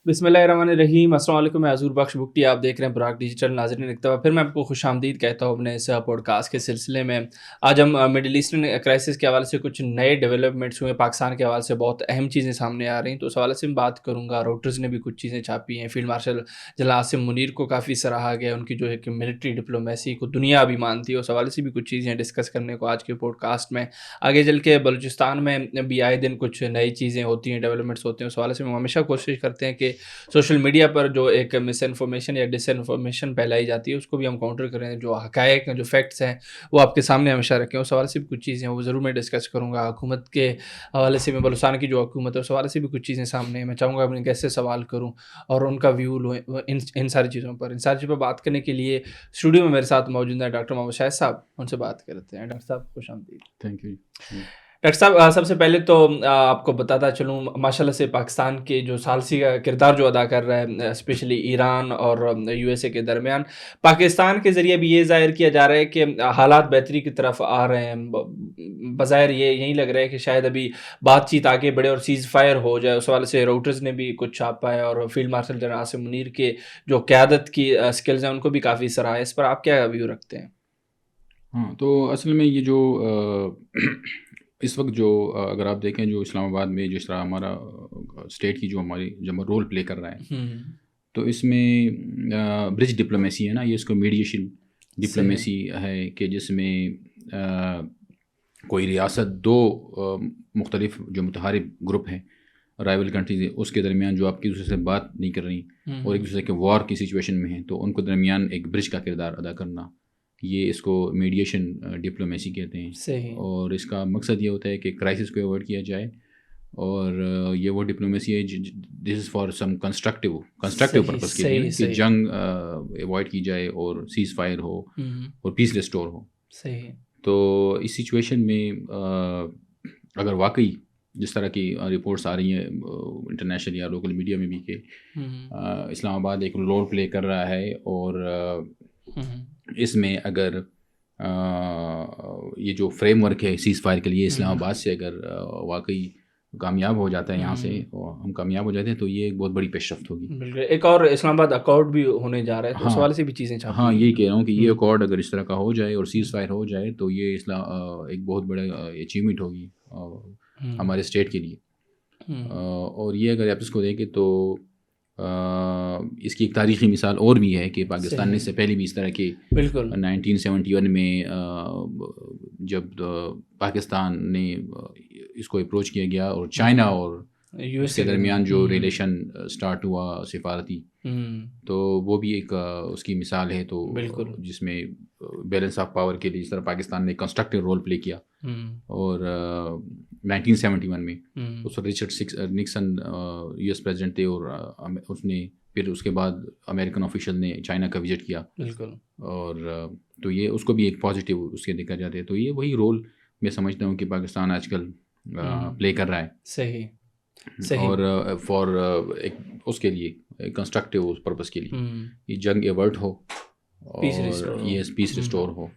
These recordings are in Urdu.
بسم اللہ الرحمن الرحیم، السلام علیکم، میں حضور بخش بگٹی، آپ دیکھ رہے ہیں براک ڈیجیٹل۔ ناظرین، ایک دفعہ پھر میں آپ کو خوش آمدید کہتا ہوں اپنے اس پوڈ کاسٹ کے سلسلے میں۔ آج ہم مڈل ایسٹرن کرائسس کے حوالے سے کچھ نئے ڈیولپمنٹس ہوئے، پاکستان کے حوالے سے بہت اہم چیزیں سامنے آ رہی ہیں، تو اس حوالے سے میں بات کروں گا۔ روٹرز نے بھی کچھ چیزیں چھاپی ہیں، field marshal general Asim Munir کو کافی سراہا گیا، ان کی جو ہے کہ ملٹری ڈپلومیسی کو دنیا بھی مانتی ہے، اس حوالے سے بھی کچھ چیزیں ڈسکس کرنے کو آج کے پوڈ کاسٹ میں۔ آگے چل کے بلوچستان میں بھی آئے دن کچھ نئی چیزیں ہوتی ہیں، ڈیولپمنٹس ہوتے ہیں، اس حوالے سے ہم ہمیشہ کوشش کرتے ہیں کہ سوشل میڈیا پر جو ایک مس انفارمیشن یا ڈس انفارمیشن پھیلائی جاتی ہے اس کو بھی ہم کاؤنٹر کریں، جو حقائق ہیں، جو فیکٹس ہیں، وہ آپ کے سامنے ہمیشہ رکھیں۔ اس حوالے سے بھی کچھ چیزیں ہیں وہ ضرور میں ڈسکس کروں گا۔ حکومت کے حوالے سے میں بلوچستان کی جو حکومت ہے اس حوالے سے بھی کچھ چیزیں سامنے ہیں، میں چاہوں گا اپنے کیسے سوال کروں اور ان کا ویو لوں ان ساری چیزوں پر۔ ان ساری چیزوں پر بات کرنے کے لیے اسٹوڈیو میں میرے ساتھ موجود ہیں ڈاکٹر محمد شاہد صاحب، ان سے بات کرتے ہیں۔ ڈاکٹر صاحب خوش آمدید۔ Thank you. ڈاکٹر صاحب، سب سے پہلے تو آپ کو بتاتا چلوں، ماشاء اللہ سے پاکستان کے جو ثالثی کا کردار جو ادا کر رہا ہے، اسپیشلی ایران اور یو ایس اے کے درمیان، پاکستان کے ذریعے بھی یہ ظاہر کیا جا رہا ہے کہ حالات بہتری کی طرف آ رہے ہیں۔ بظاہر یہ یہی لگ رہا ہے کہ شاید ابھی بات چیت آگے بڑھے اور سیز فائر ہو جائے۔ اس حوالے سے روٹرز نے بھی کچھ چھاپا ہے اور field marshal general Asim Munir کے جو قیادت کی اسکلز ہیں ان کو بھی کافی سراہا ہے۔ اس پر آپ کیا ویو رکھتے ہیں؟ ہاں، تو اصل میں یہ جو اس وقت جو اگر آپ دیکھیں جو اسلام آباد میں جس طرح ہمارا اسٹیٹ کی جو ہماری جب رول پلے کر رہا ہے، تو اس میں برج ڈپلومیسی ہے نا، یہ اس کو میڈیشن ڈپلومیسی ہے کہ جس میں کوئی ریاست دو مختلف جو متحارب گروپ ہیں، رائیول کنٹریز، اس کے درمیان جو آپ کی دوسرے سے بات نہیں کر رہی اور ایک دوسرے کے وار کی سچویشن میں ہیں، تو ان کو درمیان ایک برج کا کردار ادا کرنا، یہ اس کو میڈیشن ڈپلومیسی کہتے ہیں۔ صحیح۔ اور اس کا مقصد یہ ہوتا ہے کہ کرائسس کو اوائڈ کیا جائے، اور یہ وہ ڈپلومیسی ہے this is for some constructive purpose کے لیے کہ جنگ اوائڈ کی جائے اور سیز فائر ہو اور پیس ریسٹور ہو۔ صحیح۔ تو اس سچویشن میں اگر واقعی جس طرح کی رپورٹس آ رہی ہیں انٹرنیشنل یا لوکل میڈیا میں بھی کہ اسلام آباد ایک رول پلے کر رہا ہے، اور اس میں اگر یہ جو فریم ورک ہے سیز فائر کے لیے اسلام آباد سے اگر واقعی کامیاب ہو جاتا ہے، یہاں سے ہم کامیاب ہو جاتے ہیں، تو یہ ایک بہت بڑی پیش رفت ہوگی۔ بالکل، ایک اور اسلام آباد اکارڈ بھی ہونے جا رہا ہے، تو اس حوالے سے بھی چیزیں چھاپی۔ ہاں، یہی کہہ رہا ہوں کہ یہ اکارڈ اگر اس طرح کا ہو جائے اور سیز فائر ہو جائے تو یہ ایک بہت بڑا اچیومنٹ ہوگی ہمارے اسٹیٹ کے لیے۔ اور یہ اگر آپ اس کو دیکھیں تو اس کی ایک تاریخی مثال اور بھی ہے کہ پاکستان نے اس سے پہلے بھی اس طرح کے 1971 میں جب پاکستان نے اس کو اپروچ کیا گیا اور چائنا اور اس کے درمیان جو ریلیشن سٹارٹ ہوا سفارتی، تو وہ بھی ایک اس کی مثال ہے، تو جس میں بیلنس آف پاور کے لیے جس طرح پاکستان نے کنسٹرکٹیو رول پلے کیا۔ اور 1971 میں اس وقت Richard Nixon U S president تھے، اور اس نے پھر اس کے بعد امریکن آفیشل نے چائنا کا وزٹ کیا، اور تو یہ اس کو بھی ایک پازیٹیو اس کے دیکھا جاتا ہے۔ تو یہ وہی رول میں سمجھتا ہوں کہ پاکستان آج کل پلے کر رہا ہے۔ صحیح۔ اور فار ایک اس کے لیے کنسٹرکٹیو پرپز کے لیے یہ جنگ ایورٹ ہو اور یہ پیس ریسٹور ہو۔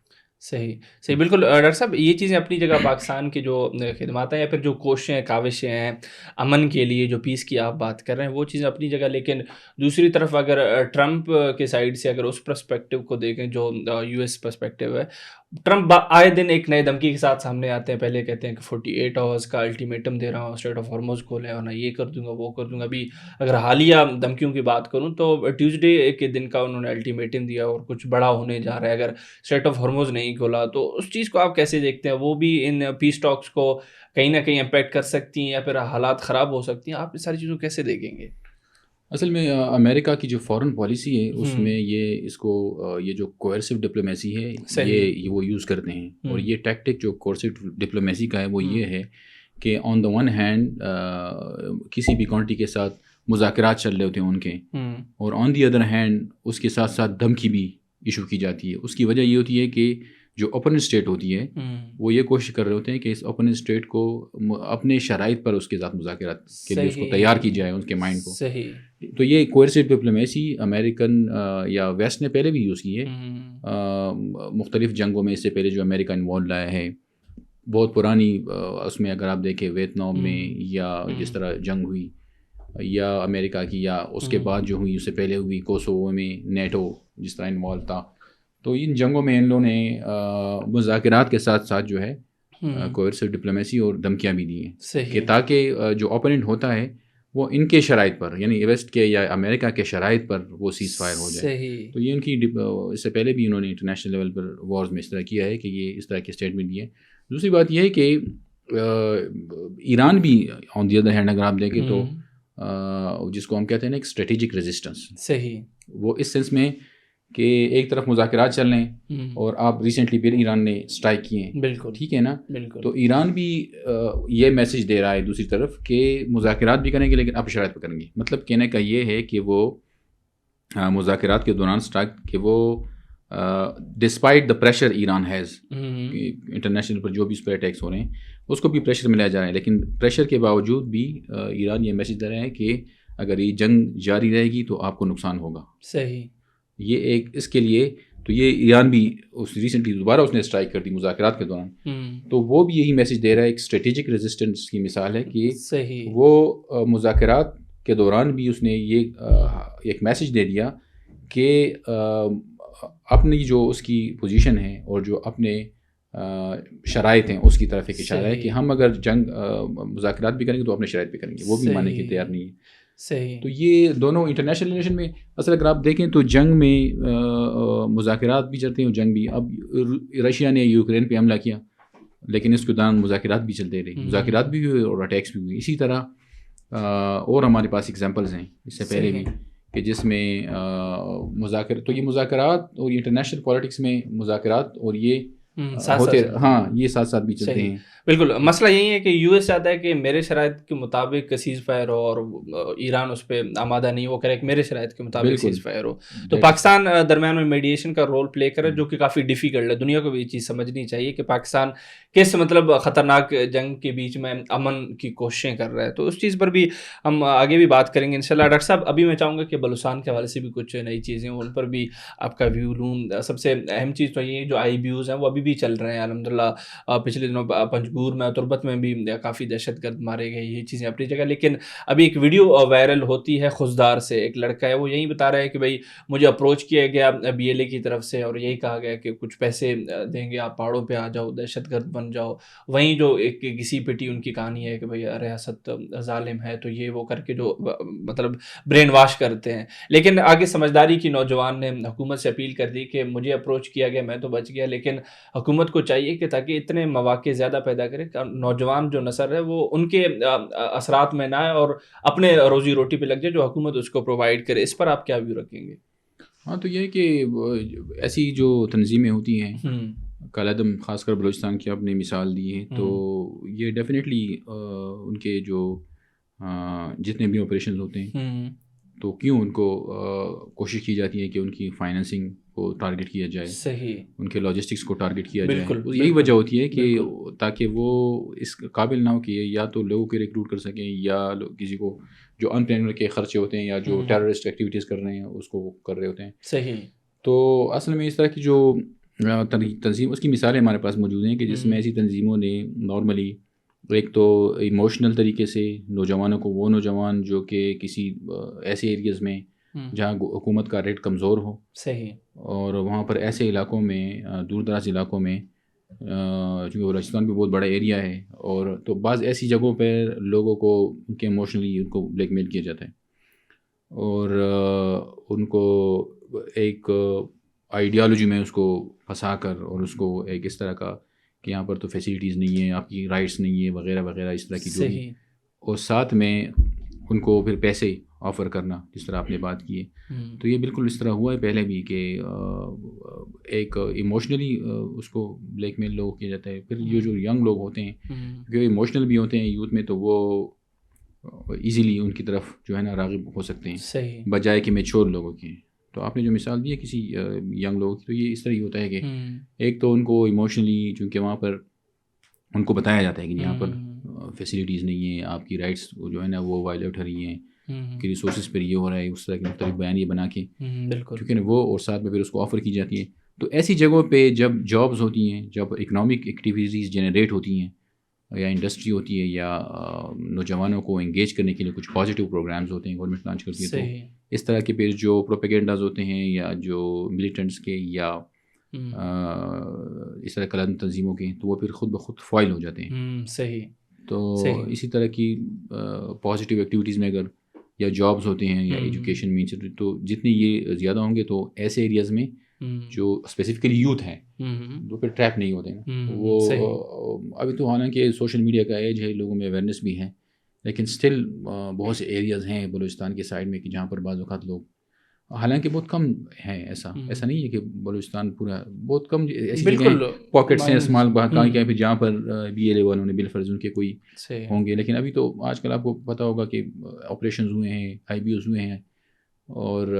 صحیح بالکل ڈاکٹر صاحب، یہ چیزیں اپنی جگہ پاکستان کی جو خدمات ہیں یا پھر جو کوششیں کاوشیں ہیں امن کے لیے، جو پیس کی آپ بات کر رہے ہیں، وہ چیزیں اپنی جگہ، لیکن دوسری طرف اگر ٹرمپ کے سائڈ سے اگر اس پرسپیکٹیو کو دیکھیں جو یو ایس پرسپیکٹیو ہے، ٹرمپ آئے دن ایک نئے دھمکی کے ساتھ سامنے آتے ہیں۔ پہلے کہتے ہیں کہ 48 آورس کا الٹیمیٹم دے رہا ہوں، اسٹریٹ آف ہارموز کھولیں اور میں یہ کر دوں گا وہ کر دوں گا۔ ابھی اگر حالیہ دھمکیوں کی بات کروں تو ٹیوزڈے کے دن کا انہوں نے الٹیمیٹم دیا اور کچھ بڑا ہونے جا رہا ہے اگر اسٹریٹ آف ہارموز نہیں کھولا تو۔ اس چیز کو آپ کیسے دیکھتے ہیں؟ وہ بھی ان پیس ٹاکس کو کہیں نہ کہیں امپیکٹ کر سکتی ہیں یا پھر حالات خراب ہو سکتی ہیں؟ آپ اس ساری چیزوں کو کیسے دیکھیں گے؟ اصل میں امریکہ کی جو فارن پالیسی ہے اس میں یہ اس کو یہ جو کوئرسو ڈپلومیسی ہے یہ وہ یوز کرتے ہیں، اور یہ ٹیکٹک جو کوئرسو ڈپلومیسی کا ہے وہ یہ ہے کہ آن دا ون ہینڈ کسی بھی کنٹری کے ساتھ مذاکرات چل رہے ہوتے ہیں ان کے، اور آن دی ادر ہینڈ اس کے ساتھ ساتھ دھمکی بھی ایشو کی جاتی ہے۔ اس کی وجہ یہ ہوتی ہے کہ جو اوپن اسٹیٹ ہوتی ہے وہ یہ کوشش کر رہے ہوتے ہیں کہ اس اوپن اسٹیٹ کو اپنے شرائط پر اس کے ساتھ مذاکرات کے لیے اس کو تیار کی جائے، ان کے مائنڈ کو۔ تو یہ کوئرسو ڈپلومیسی امریکن یا ویسٹ نے پہلے بھی یوز کی ہے مختلف جنگوں میں، اس سے پہلے جو امریکہ انوالو آیا ہے بہت پرانی، اس میں اگر آپ دیکھیں ویتنام میں یا جس طرح جنگ ہوئی یا امریکہ کی یا اس کے بعد جو ہوئی اس سے پہلے ہوئی کوسوو میں نیٹو جس طرح انوالو تھا. تو ان جنگوں میں ان لوگوں نے مذاکرات کے ساتھ ساتھ جو ہے کوئرسو ڈپلومیسی اور دھمکیاں بھی دی ہیں کہ تاکہ جو اوپوننٹ ہوتا ہے وہ ان کے شرائط پر یعنی ویسٹ کے یا امریکہ کے شرائط پر وہ سیز فائر ہو جائے. تو یہ ان کی اس سے پہلے بھی انہوں نے انٹرنیشنل لیول پر وارز میں اس طرح کیا ہے کہ یہ اس طرح کے اسٹیٹمنٹ دیے. دوسری بات یہ ہے کہ ایران بھی آن دی ادر ہینڈ اگر آپ دیکھیں تو جس کو ہم کہتے ہیں نا ایک اسٹریٹجک ریزسٹنس, صحیح, وہ اس سینس میں کہ ایک طرف مذاکرات چل رہے ہیں اور آپ ریسنٹلی پھر ایران نے اسٹرائک کیے ہیں, بالکل ٹھیک ہے نا, بالکل. تو ایران بھی یہ میسج دے رہا ہے دوسری طرف کہ مذاکرات بھی کریں گے لیکن آپ شرائط پہ کریں گے. مطلب کہنے کا یہ ہے کہ وہ مذاکرات کے دوران اسٹرائک کہ وہ despite the pressure Iran has, international پر جو بھی اس پر اٹیکس ہو رہے ہیں اس کو بھی پریشر ملایا جا رہا ہے, لیکن پریشر کے باوجود بھی ایران یہ میسج دے رہے ہیں کہ اگر یہ جنگ جاری رہے گی تو آپ کو نقصان ہوگا. صحیح, یہ ایک اس کے لیے تو یہ ایران بھی ریسنٹلی دوبارہ اس نے اسٹرائک کر دی مذاکرات کے دوران, تو وہ بھی یہی میسج دے رہا ہے, ایک اسٹریٹجک ریزسٹنس کی مثال ہے کہ وہ مذاکرات کے دوران بھی اس نے یہ ایک میسج دے دیا کہ اپنی جو اس کی پوزیشن ہے اور جو اپنے شرائط ہیں اس کی طرف ایک اشارہ ہے کہ ہم اگر جنگ مذاکرات بھی کریں گے تو اپنے شرائط بھی کریں گے, وہ بھی ماننے کی تیار نہیں ہے. صحیح. تو یہ دونوں انٹرنیشنل ریلیشن میں اصل اگر آپ دیکھیں تو جنگ میں مذاکرات بھی چلتے ہیں اور جنگ بھی. اب رشیا نے یوکرین پہ حملہ کیا لیکن اس کے دوران مذاکرات بھی چلتے رہے, مذاکرات بھی ہوئے اور اٹیکس بھی ہوئے. اسی طرح اور ہمارے پاس اگزامپلز ہیں اس سے پہلے بھی کہ جس میں تو یہ مذاکرات اور انٹرنیشنل پالیٹکس میں مذاکرات اور یہ ہوتے یہ ساتھ ساتھ بھی چلتے ہیں. بالکل. مسئلہ یہی ہے کہ یو ایس چاہتا ہے کہ میرے شرائط کے مطابق سیز فائر ہو اور ایران اس پہ آمادہ نہیں, وہ کرے کہ میرے شرائط کے مطابق سیز فائر ہو. تو پاکستان درمیان میں میڈیشن کا رول پلے کرے جو کہ کافی ڈیفیکلٹ ہے. دنیا کو بھی یہ چیز سمجھنی چاہیے کہ پاکستان کس مطلب خطرناک جنگ کے بیچ میں امن کی کوششیں کر رہا ہے. تو اس چیز پر بھی ہم آگے بھی بات کریں گے انشاءاللہ. ڈاکٹر صاحب ابھی میں چاہوں گا کہ بلوچستان کے حوالے سے بھی کچھ نئی چیزیں ان پر بھی آپ کا ویو لوں. سب سے اہم چیز تو یہ جو آئی بیوز ہیں وہ ابھی بھی چل رہے ہیں الحمدللہ. پچھلے دنوں پنجگور میں تربت میں بھی کافی دہشت گرد مارے گئے, یہ چیزیں اپنی جگہ. لیکن ابھی ایک ویڈیو وائرل ہوتی ہے خزدار سے, ایک لڑکا ہے وہ یہی بتا رہا ہے کہ بھائی مجھے اپروچ کیا گیا بی ایل اے کی طرف سے اور یہی کہا گیا کہ کچھ پیسے دیں گے, آپ پہاڑوں پہ آ جاؤ, دہشت گرد بن جاؤ. وہیں جو ایک گھسی پٹی ان کی کہانی ہے کہ بھائی ریاست ظالم ہے تو یہ وہ کر کے جو مطلب برین واش کرتے ہیں. لیکن آگے سمجھداری کی نوجوان نے حکومت سے اپیل کر دی کہ مجھے اپروچ کیا گیا, میں تو بچ گیا, لیکن حکومت کو چاہیے کہ تاکہ اتنے مواقع زیادہ پیدا کرے نوجوان جو نسل ہے وہ ان کے اثرات میں نہ آئے اور اپنے روزی روٹی پہ لگ جائے جو حکومت اس کو پرووائڈ کرے. اس پر آپ کیا ویو رکھیں گے؟ ہاں تو یہ کہ ایسی جو تنظیمیں ہوتی ہیں کالعدم خاص کر بلوچستان کی آپ نے مثال دی ہے, تو یہ ڈیفینیٹلی ان کے جو جتنے بھی آپریشنز ہوتے ہیں تو کیوں ان کو کوشش کی جاتی ہے کہ ان کی فائنینسنگ کو ٹارگٹ کیا جائے, صحیح, ان کے لاجسٹکس کو ٹارگٹ کیا جائے. یہی وجہ ہوتی ہے کہ تاکہ وہ اس قابل نہ ہو کہ یا تو لوگوں کے ریکروٹ کر سکیں یا کسی کو جو ان پلانڈ کے خرچے ہوتے ہیں یا جو ٹیررسٹ ایکٹیویٹیز کر رہے ہیں اس کو کر رہے ہوتے ہیں. صحیح. تو اصل میں اس طرح کی جو تنظیم اس کی مثالیں ہمارے پاس موجود ہیں کہ جس میں ایسی تنظیموں نے نارملی ایک تو ایموشنل طریقے سے نوجوانوں کو, وہ نوجوان جو کہ کسی ایسے ایریاز میں جہاں حکومت کا ریٹ کمزور ہو, صحیح, اور وہاں پر ایسے علاقوں میں دور دراز علاقوں میں چونکہ بلوچستان بھی بہت بڑا ایریا ہے اور تو بعض ایسی جگہوں پہ لوگوں کو ان کے ایموشنلی ان کو بلیک میل کیا جاتا ہے اور ان کو ایک آئیڈیالوجی میں اس کو پھنسا کر اور اس کو ایک اس طرح کا کہ یہاں پر تو فیسلٹیز نہیں ہیں, آپ کی رائٹس نہیں ہیں وغیرہ وغیرہ اس طرح کی جو بھی, اور ساتھ میں ان کو پھر پیسے آفر کرنا جس طرح آپ نے بات کی ہے. تو یہ بالکل اس طرح ہوا ہے پہلے بھی کہ ایک ایموشنلی اس کو بلیک میل لوگ کیا جاتا ہے. پھر یہ جو ینگ لوگ ہوتے ہیں جو ایموشنل بھی ہوتے ہیں یوتھ میں, تو وہ ایزیلی ان کی طرف جو ہے نا راغب ہو سکتے ہیں بجائے کہ میچور لوگوں کے. تو آپ نے جو مثال دی ہے کسی ینگ لوگوں کی, تو یہ اس طرح ہی ہوتا ہے کہ ایک تو ان کو ایموشنلی چونکہ وہاں پر ان کو بتایا جاتا ہے کہ یہاں پر فیسلٹیز نہیں ہیں, آپ کی رائٹس جو ہے نا وہ وائلیٹ ہو رہی ہیں, کہ ریسورسز پر یہ ہو رہا ہے, اس طرح کے مختلف بیان یہ بنا کے کیونکہ وہ اور ساتھ میں پھر اس کو آفر کی جاتی ہے. تو ایسی جگہوں پہ جب جابز ہوتی ہیں, جب اکنامک ایکٹیویٹیز جنریٹ ہوتی ہیں یا انڈسٹری ہوتی ہے یا نوجوانوں کو انگیج کرنے کے لیے کچھ پازیٹیو پروگرامز ہوتے ہیں گورنمنٹ لانچ کرتی ہے. تو اس طرح کے پیج جو پروپیگنڈاز ہوتے ہیں یا جو ملیٹنٹس کے یا اس طرح کلند تنظیموں کے، تو وہ پھر خود بخود فوائل ہو جاتے ہیں. صحیح. تو اسی طرح کی پازیٹیو ایکٹیویٹیز میں اگر یا جابز ہوتے ہیں یا ایجوکیشن مینس، تو جتنے یہ زیادہ ہوں گے تو ایسے ایریاز میں جو اسپیسیفکلی یوتھ ہیں وہ پھر ٹریپ نہیں ہوتے ہیں. وہ ابھی تو حالانکہ سوشل میڈیا کا ایج ہے، لوگوں میں اویئرنیس بھی ہے، لیکن اسٹل بہت سے ایریاز ہیں بلوچستان کے سائڈ میں کہ جہاں پر بعض اوقات لوگ، حالانکہ بہت کم ہیں، ایسا نہیں ہے کہ بلوچستان پورا، بہت کم ایسی جگہیں پاکٹس ہیں اسمال کہاں پہ جہاں پر بی ایل اے والوں نے بالفرض ان کے کوئی ہوں گے. لیکن ابھی تو آج کل آپ کو پتہ ہوگا کہ آپریشنز ہوئے ہیں، آئی بی اوز ہوئے ہیں، اور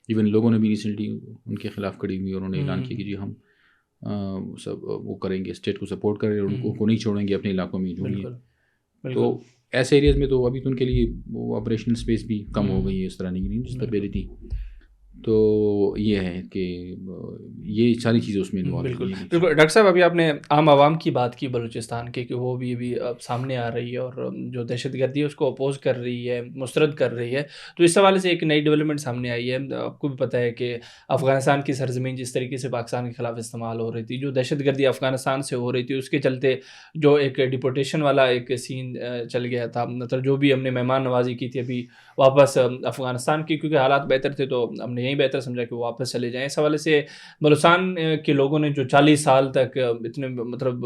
ایون لوگوں نے بھی ریسنٹلی ان کے خلاف کھڑی ہوئی اور انہوں نے اعلان کیا کہ جی ہم سب وہ کریں گے، اسٹیٹ کو سپورٹ کریں اور ان کو نہیں چھوڑیں گے اپنے علاقوں میں جو بھی ہے. تو ایسے ایریاز میں تو ابھی تو ان کے لیے وہ آپریشنل اسپیس بھی کم ہو گئی ہے، اس طرح نہیں جس طرح پہلے تھی. تو یہ ہے کہ یہ ساری چیزیں اس میں بالکل. ڈاکٹر صاحب ابھی آپ نے عام عوام کی بات کی بلوچستان کے کہ وہ بھی اب سامنے آ رہی ہے اور جو دہشت گردی ہے اس کو اپوز کر رہی ہے، مسترد کر رہی ہے. تو اس حوالے سے ایک نئی ڈیولپمنٹ سامنے آئی ہے. آپ کو بھی پتہ ہے کہ افغانستان کی سرزمین جس طریقے سے پاکستان کے خلاف استعمال ہو رہی تھی، جو دہشت گردی افغانستان سے ہو رہی تھی، اس کے چلتے جو ایک ڈپورٹیشن والا ایک سین چل گیا تھا. مطلب جو بھی ہم نے مہمان نوازی کی تھی ابھی واپس افغانستان کی، کیونکہ حالات بہتر تھے تو ہم نے یہی بہتر سمجھا کہ وہ واپس چلے جائیں. اس حوالے سے بلوچستان کے لوگوں نے جو 40 سال تک اتنے مطلب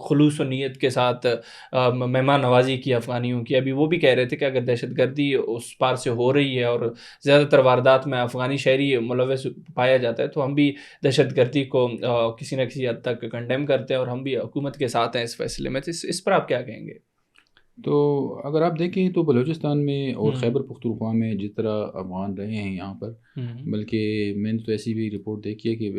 خلوص و نیت کے ساتھ مہمان نوازی کی افغانیوں کی، ابھی وہ بھی کہہ رہے تھے کہ اگر دہشت گردی اس پار سے ہو رہی ہے اور زیادہ تر واردات میں افغانی شہری ملوث پایا جاتا ہے تو ہم بھی دہشت گردی کو کسی نہ کسی حد تک کنڈیم کرتے ہیں اور ہم بھی حکومت کے ساتھ ہیں اس فیصلے میں. اس پر آپ کیا کہیں گے؟ تو اگر آپ دیکھیں تو بلوچستان میں اور خیبر پختونخوا میں جس طرح افغان رہے ہیں یہاں پر، بلکہ میں نے تو ایسی بھی رپورٹ دیکھی ہے کہ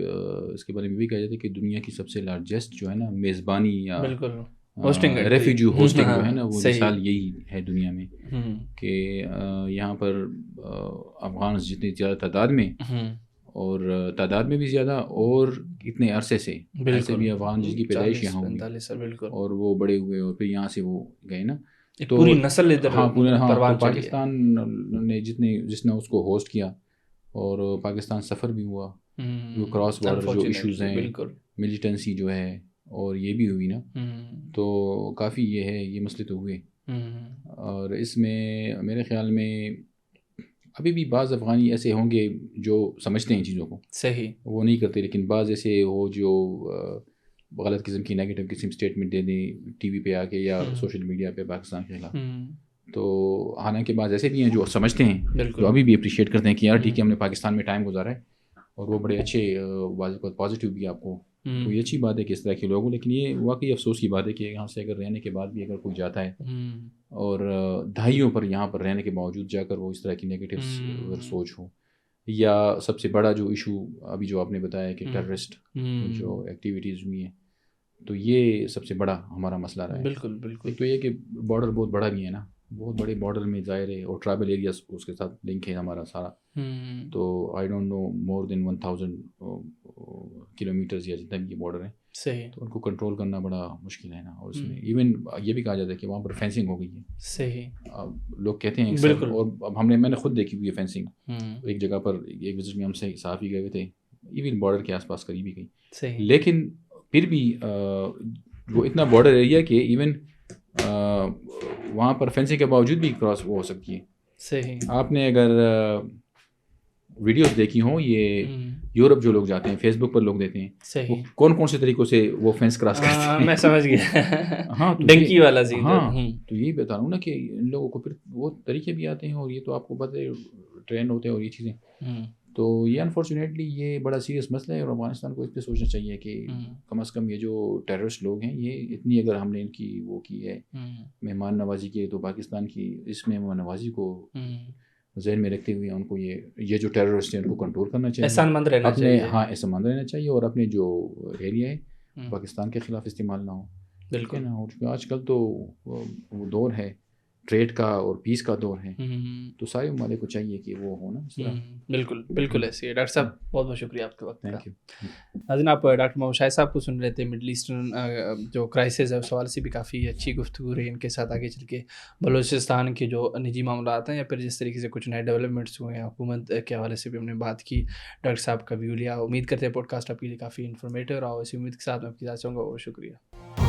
اس کے بارے میں بھی کہا جاتا ہے کہ دنیا کی سب سے لارجسٹ جو ہے نا میزبانی یا ریفیوجی ہوسٹنگ جو ہے نا، وہ مثال یہی ہے دنیا میں کہ یہاں پر افغان جتنی زیادہ تعداد میں اور تعداد میں بھی زیادہ اور اتنے عرصے سے ایسے بھی افغان جس کی پیدائش یہاں ہوئی اور وہ بڑے ہوئے اور پھر یہاں سے وہ گئے نا، تو پوری نسل ادھر. تو پاکستان نے جس نے اس کو ہوسٹ کیا اور پاکستان سفر بھی ہوا، جو کراس بارڈر جو ایشوز ہیں، ملیٹنسی جو ہے اور یہ بھی ہوئی نا، تو کافی یہ ہے، یہ مسئلے تو ہوئے. اور اس میں میرے خیال میں ابھی بھی بعض افغانی ایسے ہوں گے جو سمجھتے ہیں چیزوں کو، صحیح وہ نہیں کرتے، لیکن بعض ایسے ہو جو غلط قسم کی نیگیٹو قسم اسٹیٹمنٹ دے دیں ٹی وی پہ آ کے یا سوشل میڈیا پہ پاکستان کے خلاف. تو حالانکہ بعض ایسے بھی ہیں جو سمجھتے ہیں، جو ابھی بھی اپریشیٹ کرتے ہیں کہ یار ٹھیک ہے ہم نے پاکستان میں ٹائم گزارا ہے اور وہ بڑے اچھے پازیٹیو بھی آپ کو، تو یہ اچھی بات ہے کہ اس طرح کے لوگوں. لیکن یہ واقعی افسوس کی بات ہے کہ یہاں سے اگر رہنے کے بعد بھی اگر کوئی جاتا ہے اور دہائیوں پر یہاں پر رہنے کے باوجود جا کر وہ اس طرح کی نیگیٹو اگر سوچ ہو، یا سب سے بڑا جو ایشو ابھی جو آپ نے بتایا کہ ٹیررسٹ جو ایکٹیویٹیز ہوئی ہیں، تو یہ سب سے بڑا ہمارا مسئلہ رہا ہے. بالکل بالکل. ایک تو یہ کہ بارڈر بہت بڑا بھی ہے نا، بہت بڑے بارڈر میں ظاہر ہے، اور ٹرائبل ایریاز اس کے ساتھ لنک ہے ہمارا سارا. تو I don't know more then 1000 kilometres یا جتنا بھی یہ بارڈر ہے، صحیح، تو ان کو کنٹرول کرنا بڑا مشکل ہے نا. اور اس میں ایون یہ بھی کہا جاتا ہے کہ وہاں پر فینسنگ ہو گئی ہے. صحیح، لوگ کہتے ہیں بالکل. اور اب میں نے خود دیکھی ہوئی ہے فینسنگ. ایک جگہ پر ایک وزٹ میں ہم سے صحافی گئے ہوئے تھے، ایون بارڈر کے آس پاس قریب ہی گئی، لیکن پھر بھی وہ اتنا بارڈر ایریا کہ ایون وہاں پر فینسنگ کے باوجود بھی کراس وہ ہو سکتی ہے. صحیح. آپ نے اگر ویڈیوز دیکھی ہوں، یہ یورپ جو لوگ جاتے ہیں، فیس بک پر لوگ دیتے ہیں، وہ کون کون سے طریقوں سے وہ فینس کراس کرتے ہیں. میں سمجھ گیا. ہاں، ڈنکی والا سین. ہاں، تو یہی بتا رہا ہوں نا کہ ان لوگوں کو پھر وہ طریقے بھی آتے ہیں، اور یہ تو آپ کو پتہ ہے ٹرین ہوتے ہیں اور یہ چیزیں. تو یہ انفارچونیٹلی یہ بڑا سیریس مسئلہ ہے، اور افغانستان کو اس پہ سوچنا چاہیے کہ کم از کم یہ جو ٹیررسٹ لوگ ہیں، یہ اتنی اگر ہم نے ان کی وہ کی ہے مہمان نوازی کی، تو پاکستان کی اس مہمان نوازی کو ذہن میں رکھتے ہوئے ان کو یہ جو ٹیررسٹ ہیں ان کو کنٹرول کرنا چاہیے، احسان مند رہنا چاہیے. ہاں، احسان مند رہنا چاہیے، اور اپنے جو ایریا ہے پاکستان کے خلاف استعمال نہ ہو. بالکل نا. اور آج کل تو وہ دور ہے ٹریڈ کا اور پیس کا دور ہے، تو سارے ممالک کو چاہیے کہ وہ ہو نا اس طرح. بالکل بالکل ایسے ہے. ڈاکٹر صاحب بہت بہت شکریہ آپ کے وقت کا. Thank you. ناظرین آپ ڈاکٹر محمد شاہد صاحب کو سن رہے تھے. مڈل ایسٹرن جو کرائسس ہے اس حوالے سے بھی کافی اچھی گفتگو رہی ان کے ساتھ. آگے چل کے بلوچستان کے جو نجی معاملات ہیں یا پھر جس طریقے سے کچھ نئے ڈیولپمنٹس ہوئے ہیں حکومت کے حوالے سے بھی ہم نے بات کی. ڈاکٹر صاحب کا ویو لیا. امید کرتے ہیں پوڈ کاسٹ آپ کے لیے کافی انفارمیٹیو رہا ہو. اسی امید کے ساتھ میں آپ کی ساتھ چاہوں گا. بہت شکریہ.